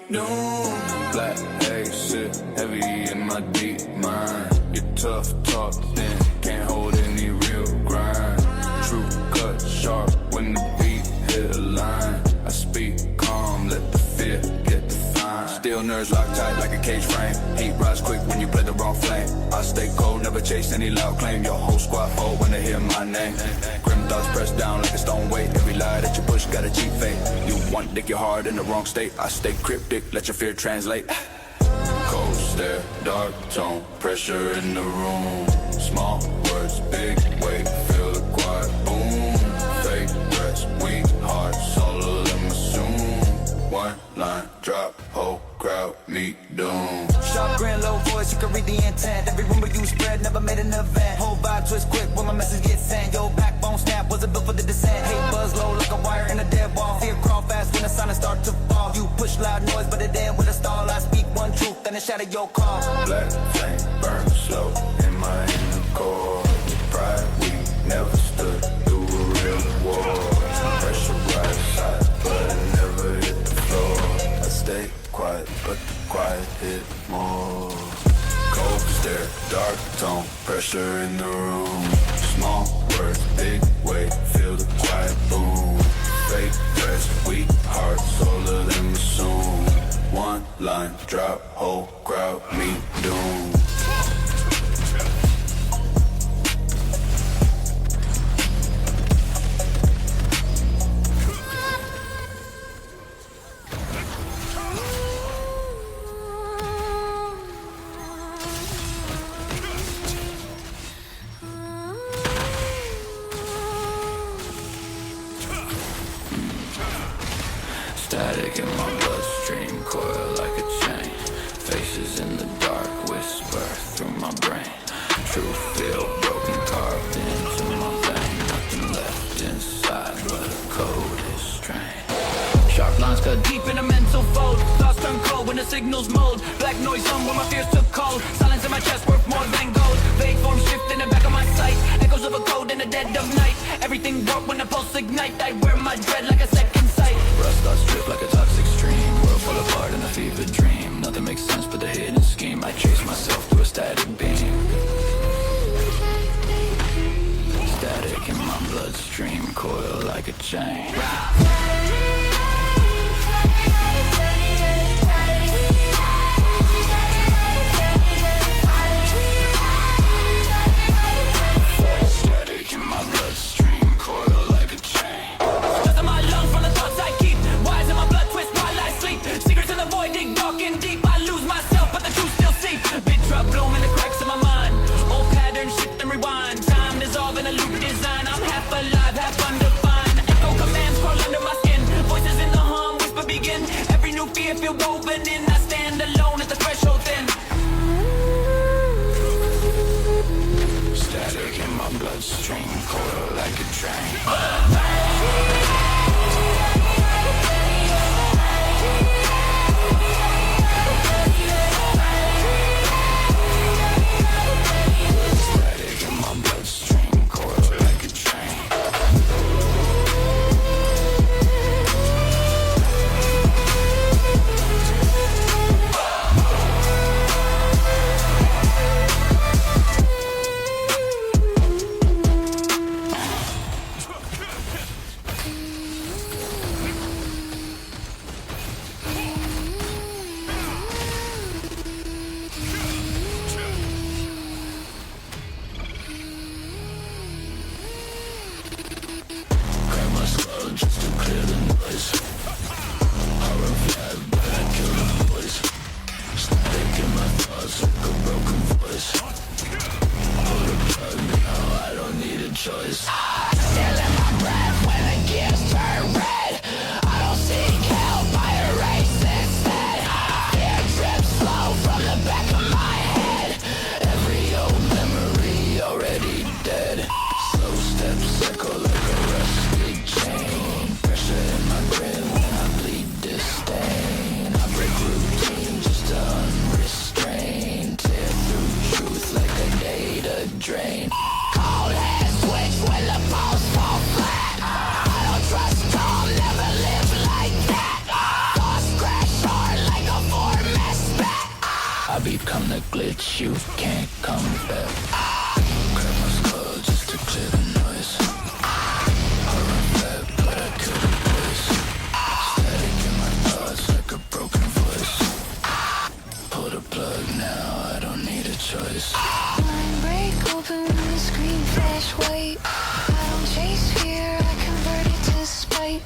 doom. Black haze sit heavy in my deep mind. You're tough talk, then can't hold any real grind. True cut sharp when the beat hit a line. I speak calm, let the fear get defined. Still nerves locked tight like a cage frame. Heat rise quick when you play the wrong flame. I stay cold, never chase any loud claim. Your whole squad fold when they hear my name. Grim thoughts pressed down like a stone weight. Every lie that you push got a cheap fate. You want dick your heart in the wrong state. I stay cryptic, let your fear translate. Cold stare, dark tone, pressure in the room. Small words, big weight, feel the quiet boom. Fake threats, weak hearts, all of them assume. One line, drop, whole crowd, meet doom. Sharp grin, low voice, you can read the intent. Every rumor you spread, never made an event. Whole vibe twist quick when my message gets sent. Yo, backbone snap, wasn't built for the descent. Hate buzz low like a wire in a dead wall. Fear crawl fast when the silence start to fall. You push loud noise, but it end with a stall. I speak one truth, then it shatter your call. Black flame, burn slow, in my inner core. Pride, we never stood through a real war. Pressure rise high, but it never hit the floor. I stay quiet, but the quiet hit more. Cold stare, dark tone, pressure in the room. Small words, big weight, feel the quiet boom. Fake threats, weak hearts, all of them assume. One line, drop, whole crowd, meet doom. Static in my bloodstream, coil like a chain. Faces in the dark, whisper through my brain. Truth feel broken, carved into my vein. Nothing left inside but a code is strange. Sharp lines cut deep in a mental fold. Thoughts turn cold when the signals mold. Black noise on when my fears took cold. Silence in my chest worth more than gold. Vague form shift in the back of my sight. Echoes of a code in the dead of night. Everything warped when the pulse ignite. I wear my dread like a second sight. Rust thoughts drip like a toxic stream. World fall apart in a fever dream. Nothing makes sense but the hidden scheme. I chase myself through a static beam. Static in my bloodstream, coil like a chain. Static in my bloodstream, coil like a chain. Dust in my lungs from the thoughts I keep. Wires in my blood twist while I sleep. Secrets in the void dig dark and deep. I lose myself but the truth still seep. Big drop bloom in the cracks of my mind. Old patterns shift and rewind. Time dissolve in a loop design. I'm half alive, half undefined. Echo commands crawl under my skin. Voices in the hum, whisper begin. Every new fear feel woven in. I stand alone at the threshold then. Static in my bloodstream, coil like a train. Static in my bloodstream, coil like a train. bitch, you can't come back. Grab my skull just to clear the noise. I run flat, but I kill the boys. Static in my thoughts like a broken voice. Pull the plug now, I don't need a choice. Mind break open when the screen flash white. I don't chase fear, I convert it to spite.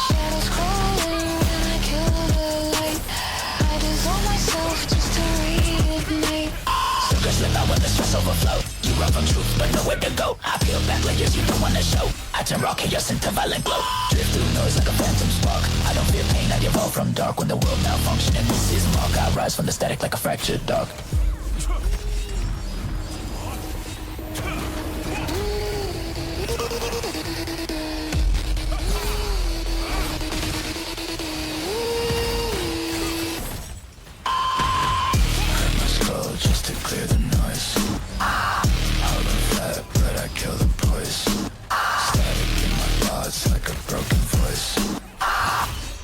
Shadows crawling when I kill the light. I dissolve myself just to reignite. Sugar slip out when the stress overflow. You run from truth, but nowhere to go. I peel back layers you don't wanna show. I turn raw chaos into violent glow. Drift through noise like a phantom spark. I don't feel pain, I evolve from dark. When the world malfunction and this is mark, I rise from the static like a fractured dog. Just to clear the noise. Hold on flat, but I kill the boys. Static in my thoughts like a broken voice.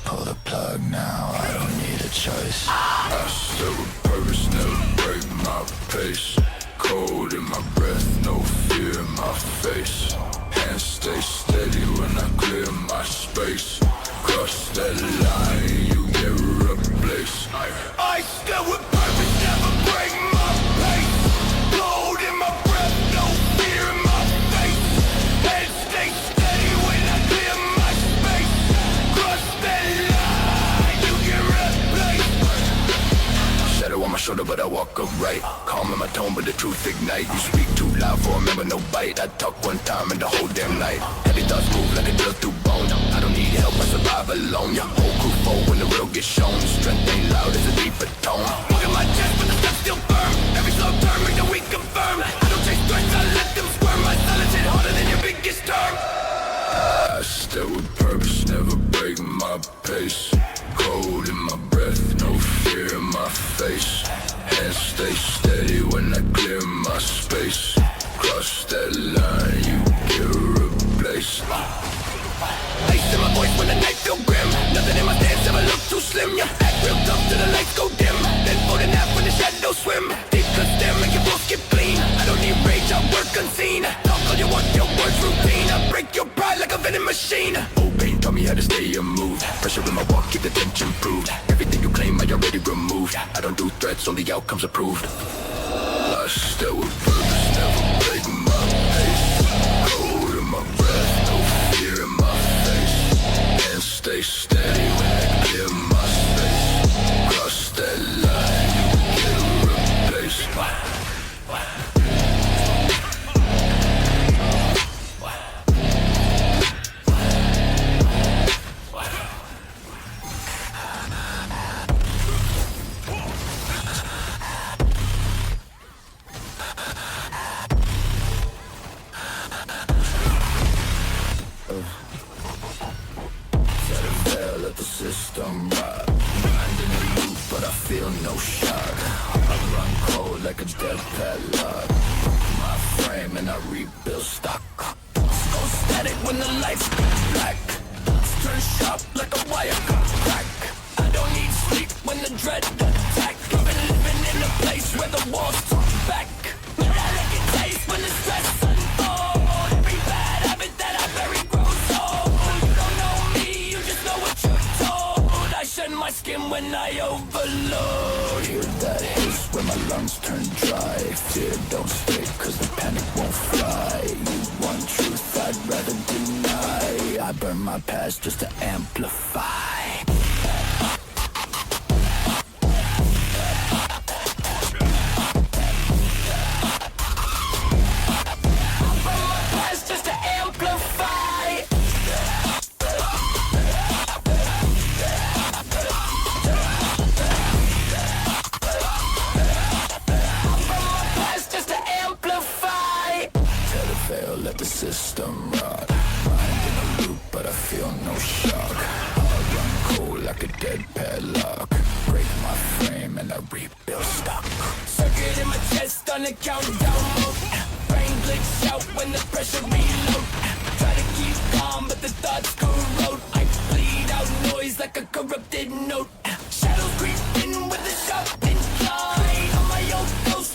Pull the plug now, I don't need a choice. I still with purpose, never break my pace. Cold in my breath, no fear in my face. Hands stay steady when I clear my space. Cross that line, you get replaced. I still with purpose, never break my pace. Cold in my breath, no fear in my face. Hands stay steady when I clear my space. Cross that line, you get replaced. Shadow on my shoulder, but I walk upright. Calm in my tone, but the truth ignite. You speak too loud for a member, no bite. I talk one time and the whole damn night. Heavy thoughts move like a drill through bone. I don't need help, I survive alone. Your whole crew fold when the real gets shown. Strength ain't loud, it's a deeper tone. Look at my chest, but the stuff's still firm. Every slow turn make the weak confirm. I don't chase threats, I let them squirm. My silence hit harder than your biggest term. I stay with purpose, never break my pace. Cold in my breath, no fear in my face. Hands stay steady when I clear my space. Cross that line, you get replaced. Ice in my voice when the night feel grim. Nothing in my stance ever look too slim. You act real tough till the lights go dim. Then fold a nap when the shadows swim. Deep cut stem, make your both skip clean. I don't need rage, I work unseen. Talk all you want, your words routine. I break your pride like a vending machine. Old pain taught me how to stay unmoved. Pressure in my walk, keep the tension proved. Everything you claim, I already removed. I don't do threats, only outcomes approved. I stay with purpose, never break my pace. Cold in my breath, no fear in my face. And stay steady when I clear my space. Cross that line, you get replaced. Let the system rot. Mind in a loop, but I feel no shock. I run cold like a dead padlock. My frame and I rebuild stock. Go static when the lights go black. Turn sharp like a wire crack. I don't need sleep when the dread attack. I've been living in a place where the walls talk back. But I like it taste when the stress unfolds. Every bad habit that I bury grows old. You don't know me, you just know what you're told. I shed my skin when I overload. Hear that hiss when my lungs turn dry. Fear don't stay cause the panic won't fly. You want truth, I'd rather deny. I burn my past just to amplify. Let the system rot. Mind in a loop, but I feel no shock. I run cold like a dead padlock. Break my frame and I rebuild stock. Circuit in my chest on the countdown mode. Brain glitch out when the pressure reload. Try to keep calm, but the thoughts corrode. I bleed out noise like a corrupted note. Shadows creep in with a sharp incline. On my own ghost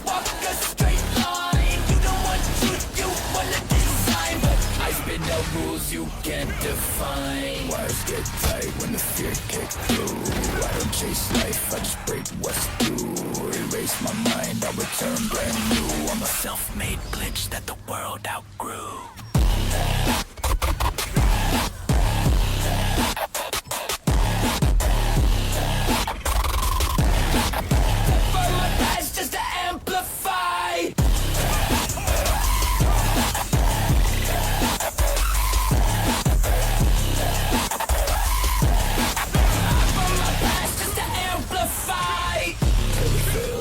can't define. Wires get tight when the fear kicks through. I don't chase life, I just break what's through. Erase my mind, I'll return brand new. I'm a self-made glitch that the world outgrew. Burn my past just to amplify.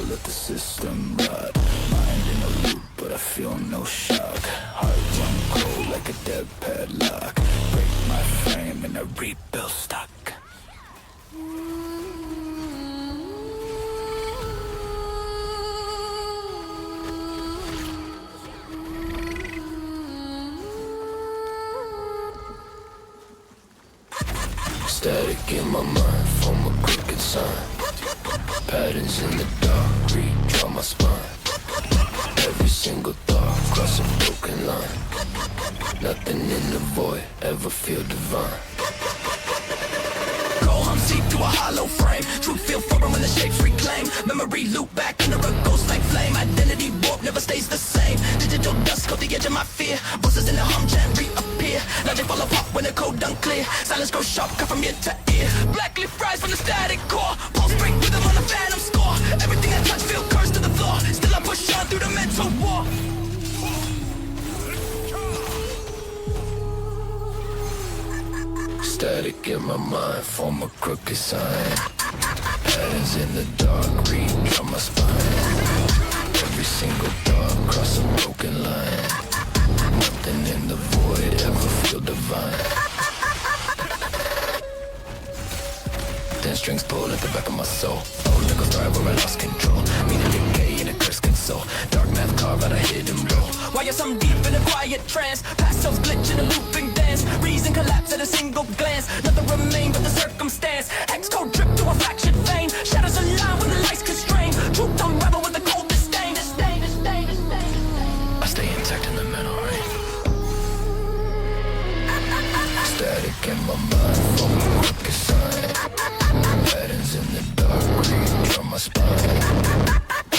Let the system rot. Mind in a loop, but I feel no shock. Heart run cold like a dead padlock. Break my frame and I rebuild stock. Static in my mind, form a crooked sign. Patterns in the dark, redraw my spine. Every single thought, cross a broken line. Nothing in the void, ever feel divine. Go home, see through a hollow frame. Truth feel foreign when the shapes reclaim. Memory loop back under a ghost like flame. Identity warp never stays the same. Digital dust coat the edge of my fear. Voices in the hum chant reappear. Logic fall apart when the code unclear. Silence grows sharp, cut from ear to ear. Black leaf rise from the static core. Pulse break rhythm on a phantom score. Everything I touch feel cursed to the floor. Still I push on through the mental war. Static in my mind, form a crooked sign. Patterns in the dark, redraw my spine. Every single thought, cross a broken line. Nothing in the void, ever feel divine. Thin strings pull at the back of my soul. Oh, niggas thrive where I lost control. Meaning decay in a cursed console. Dark math carve out a hidden roll. Why you're some deep in a quiet trance. Past selves glitch in a looping dance. Reason collapse at a single glance. Nothing remain but the circumstance. Hex code drip to a fractured vein. Shadows align when the lights constrain. Truth unravel with the cold disdain. I stay intact in the mental rain. Static in my mind, form a crooked sign. Patterns in the dark, redraw my spine.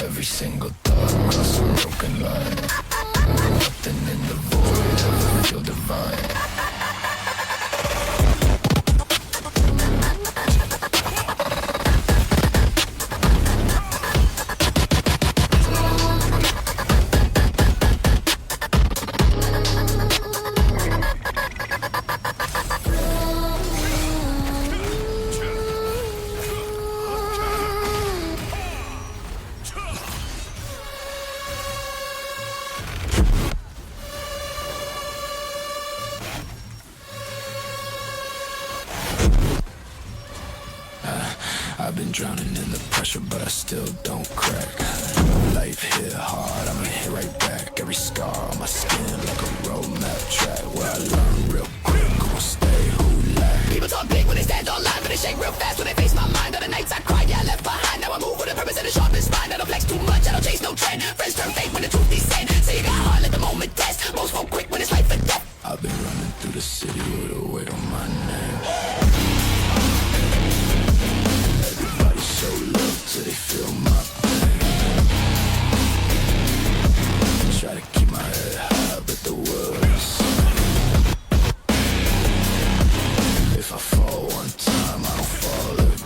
Every single thought, cross a broken line. Nothing in the void, ever feel divine. I've been drowning in the pressure, but I still don't crack. Life hit hard, I'ma hit right back. Every scar on my skin like a roadmap track. Where I learn real quick, who will stay, who lack. People talk big when they stand online, but they shake real fast when they face my mind. All the nights I cried, yeah, I left behind. Now I move with a purpose and a sharpest spine. I don't flex too much, I don't chase no trend. Friends turn fake when the truth is said. Say you got heart, let the moment test. Most folk quick when it's life and death. I've been running through the city with a weight on my name. Show love till they feel my pain. Try to keep my head high, but the world is sinking. If I fall one time, I don't fall again.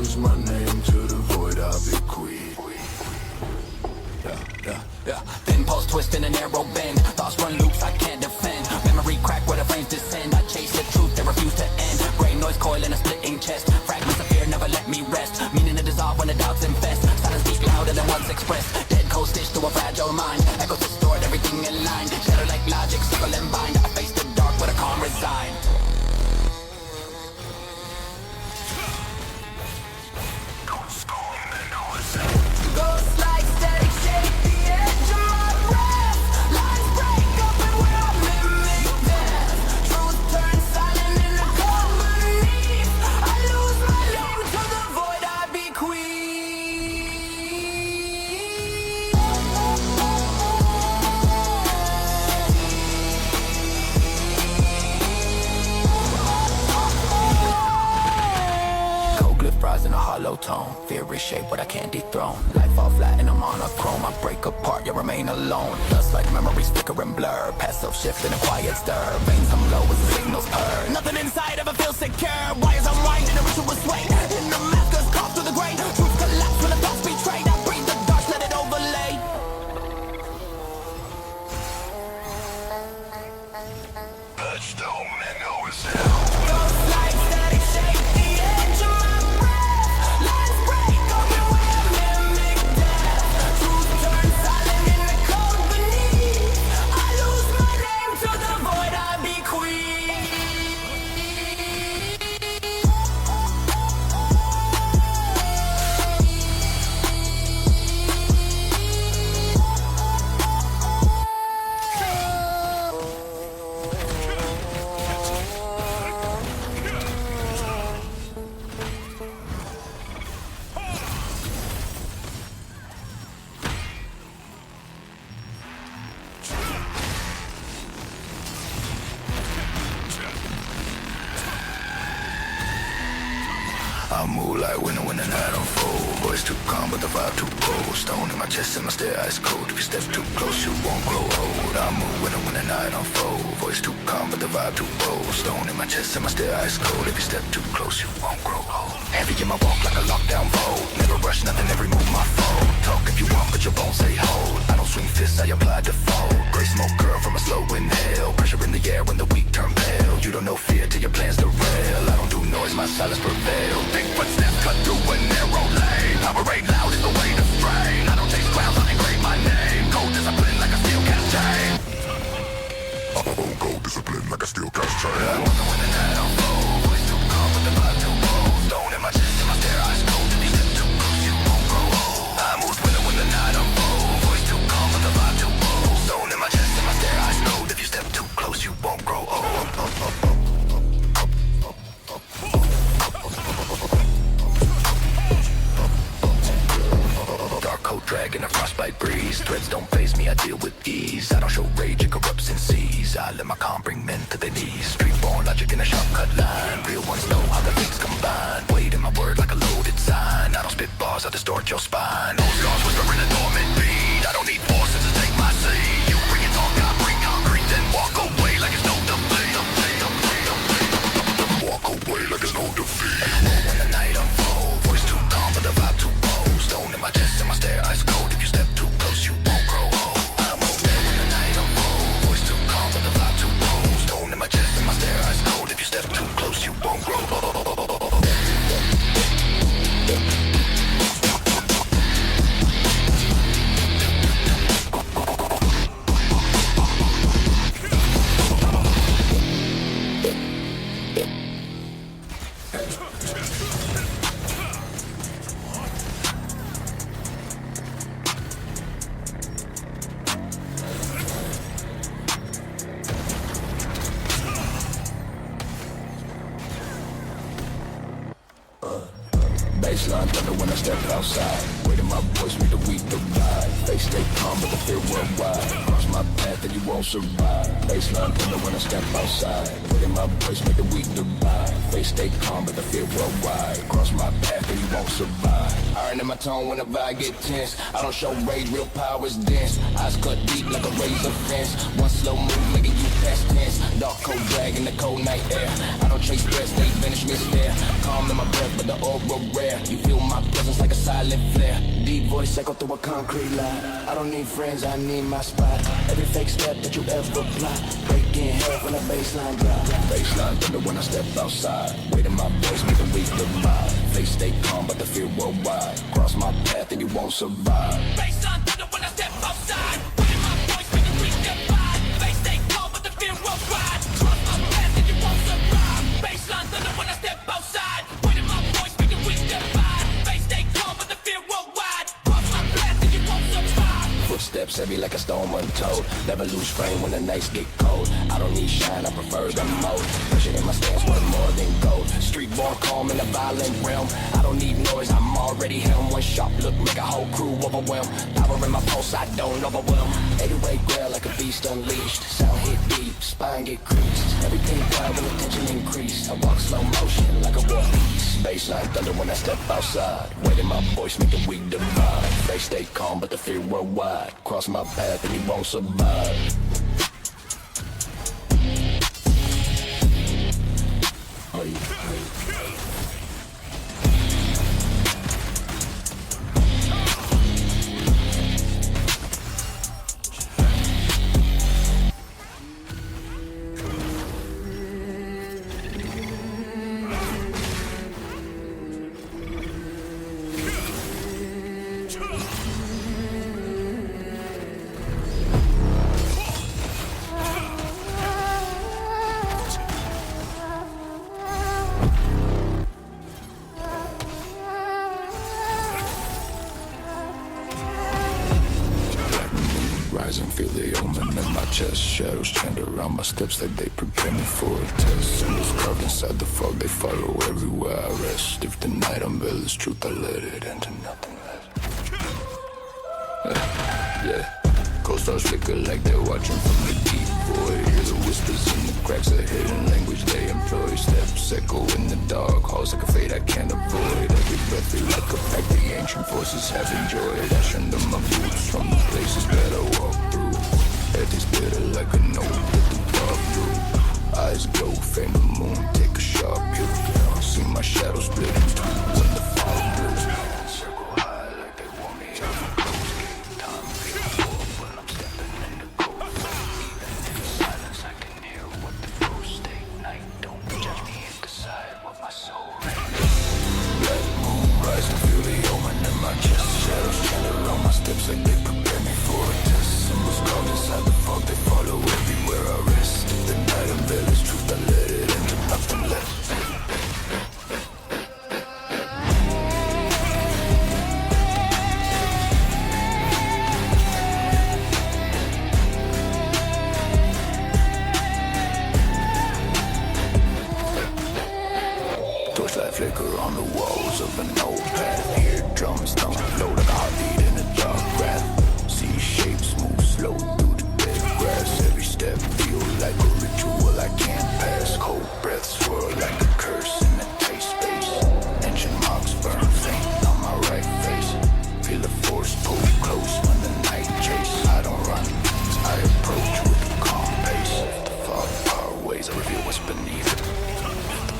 lose my name to the void, I'll be queen. Yeah. Thin post twist in an arrow bend. Thoughts run loops I can't defend. Memory crack where the flames descend. I chase the truth that refuse to end. Gray noise coil in a splitting chest. Fragments of fear never let me rest. Meaning to dissolve when the doubts infest. Silence speak louder than once expressed. Dead cold stitched to a fragile mind. Echoes distort everything in line. Shatter like logic, circle and bind. I face the dark with a calm resign. Ghost like static shake the edge of my breath. Lines break up and where I mimic death. Truth turns silent in the cold beneath. I lose my name to the void, I bequeath. Cold glyph rise in a hollow tone. Fear reshape what I can't dethrone. Life fall flat and I'm monochrome. I break apart, you remain alone. Dust like memories flicker and blur. Passive shift in a quiet stir. Veins I'm low as the signals purr. Nothing inside ever feels secure. Wires unwind in a ritual sway. In the maskers carved through the grain. Truth collapse when the thoughts betrayed. I breathe the dark, let it overlay. Ghost like static shake the edge of my breath. Lines break up and where I mimic death. Truth turns silent in the cold beneath. I lose my name to the void, I bequeath. I move like winter when the night unfold. Voice too calm but the vibe too cold. Stone in my chest and my stare ice cold. If you step too close you won't grow old. I move winter when the night unfold. Voice too calm but the vibe too bold. Stone in my chest and my stare ice cold. If you step too close you won't grow old. Heavy in my walk like a lockdown vote. Never rush nothing, every move my foe. Talk if you want but your bones say hold. I don't swing fists, I apply default. Gray smoke curl from a slow inhale. Pressure in the air when the weak turn pale. You don't know fear till your plans derail. I don't do noise, my silence prevail. Big footsteps cut through a narrow lane. Operate loud is the way to strain. I don't chase crowds, I engrave my name. Cold discipline like a steel cast chain. Cold discipline like a steel cast chain. I'm walking when the night unfold. Voice too calm but the vibe too bold. Stone in my chest and my stare eyes cold. If you step too close you won't grow old. I move when the night unfold. Voice too calm but the vibe too bold. Stone in my chest and my stare eyes cold. If you step too close you won't grow old. Dragging a frostbite breeze. Threads don't faze me, I deal with ease. I don't show rage, it corrupts and sees. I let my calm bring men to their knees. Street born logic in a shortcut line. Real ones know how the things combine. Weight in my word like a loaded sign. I don't spit bars, I distort your spine. Those scars whisper in a dormant beat. I don't need forces to take my seat. You bring it talk, I bring concrete. Then walk away like it's no defeat. Walk away like it's no defeat. When the night unfolds, voice too calm but the vibe too bold. Stone in my chest and my stare ice cold. If you step too close you won't grow old. I'm okay when the night unfolds. Voice too calm but the vibe too bold. Stone in my chest and my stare ice cold. If you step too close you won't grow old. Baseline thunder when I step outside. Weight in my voice make the weak divide. Face stay calm but the fear worldwide. Cross my path and you won't survive. Baseline thunder when I step outside. Weight in my voice make the weak divide. Face stay calm but the fear worldwide. Cross my path and you won't survive. Iron in my tone whenever I get tense. I don't show rage, real power is dense. Eyes cut deep like a razor fence. One slow move making you past tense. Dark cold drag in the cold night air. I don't chase threats, they vanish mid-stare. Calm in my breath, but the aura rare. You feel my presence like a silent flare. Deep voice echo through a concrete line. I don't need friends, I need my spot. Every fake step that you ever plot, breaking hell when the baseline drop. Baseline thunder when I step outside. Weight in my voice, make a weak divide. Face stay calm, but the fear worldwide. Cross my path and you won't survive. Baseline thunder when I step outside. Weight in my voice, make a weak divide. Face stay calm, but the fear worldwide. Cross my path and you won't survive. Baseline thunder when I step outside. Weight in my voice, make a weak divide. Face stay calm, but the fear worldwide. Cross my path and you won't survive. Footsteps heavy like a stone untold. Never lose frame when the nights get cold. I don't need shine, I prefer the mode. Pressure in my stance worth more than gold. Street born calm in a violent realm. I don't need noise, I'm already helm. One sharp look make a whole crew overwhelmed. Power in my pulse, I don't overwhelm. 808 grail like a beast unleashed. Sound hit deep, spine get creased. Everything quiet when the tension increase. I walk slow motion like a war beast. Baseline thunder when I step outside. Weight in my voice make a weak divide. They stay calm but the fear worldwide. Cross my path and you won't survive. Rising, feel the omen in my chest. Shadows chant around my steps like they prepare me for a test. Symbols carved inside the fog, they follow everywhere I rest. If the night unveils truth, I let it into nothing less. Yeah, cold stars flicker like they're watching from the deep void. Hear the whispers in the cracks of hidden language they employ. Steps echo in the dark halls like a fate I can't avoid. Every breath feel like a fact the ancient forces have enjoyed. Ash under my boots from the places that I walk through. Head is bitter like a note that the dark through. Eyes glow, faint the moon, take a sharp view. See my shadow split in two when the fog blues. Circle high like they want me out of close game. Time feels warm when I'm stepping in the cold. Even in the silence I can hear what the ghosts take. Night don't judge me and decide what my soul reigns. Black moon rising, feel the omen in my chest. Shadows chant around my steps like they prepare me for a test. Symbols carved inside the fog, they follow everywhere I rest. If the night unveils truth, I let it into nothing less. Torchlight flicker on the walls of an old path. Hear drums thump low like a heartbeat in a dark wrath. See shapes move slow through the dead grass. Every step feel like a ritual I can't pass. Cold breaths swirl like a curse in the tight space. Ancient marks burn faint on my right face. Feel the force pull close when the night chase. I don't run, I approach with a calm pace. The fog far ways, I reveal what's beneath it.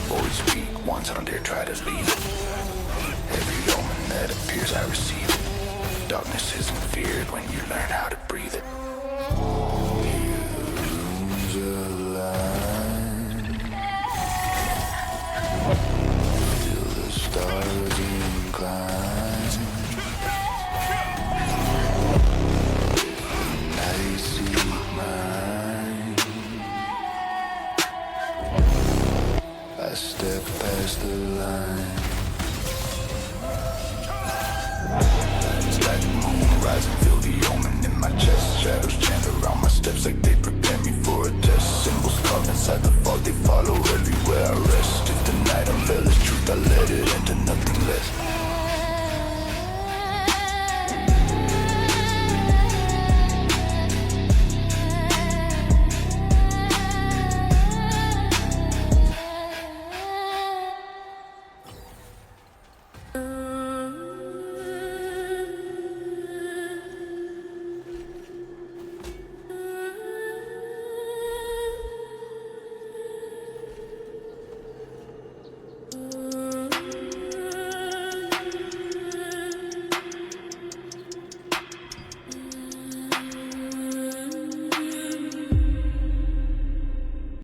Voice speak once, I don't dare try to leave it. Every omen that appears, I receive it. Darkness isn't feared when you learn how to breathe it.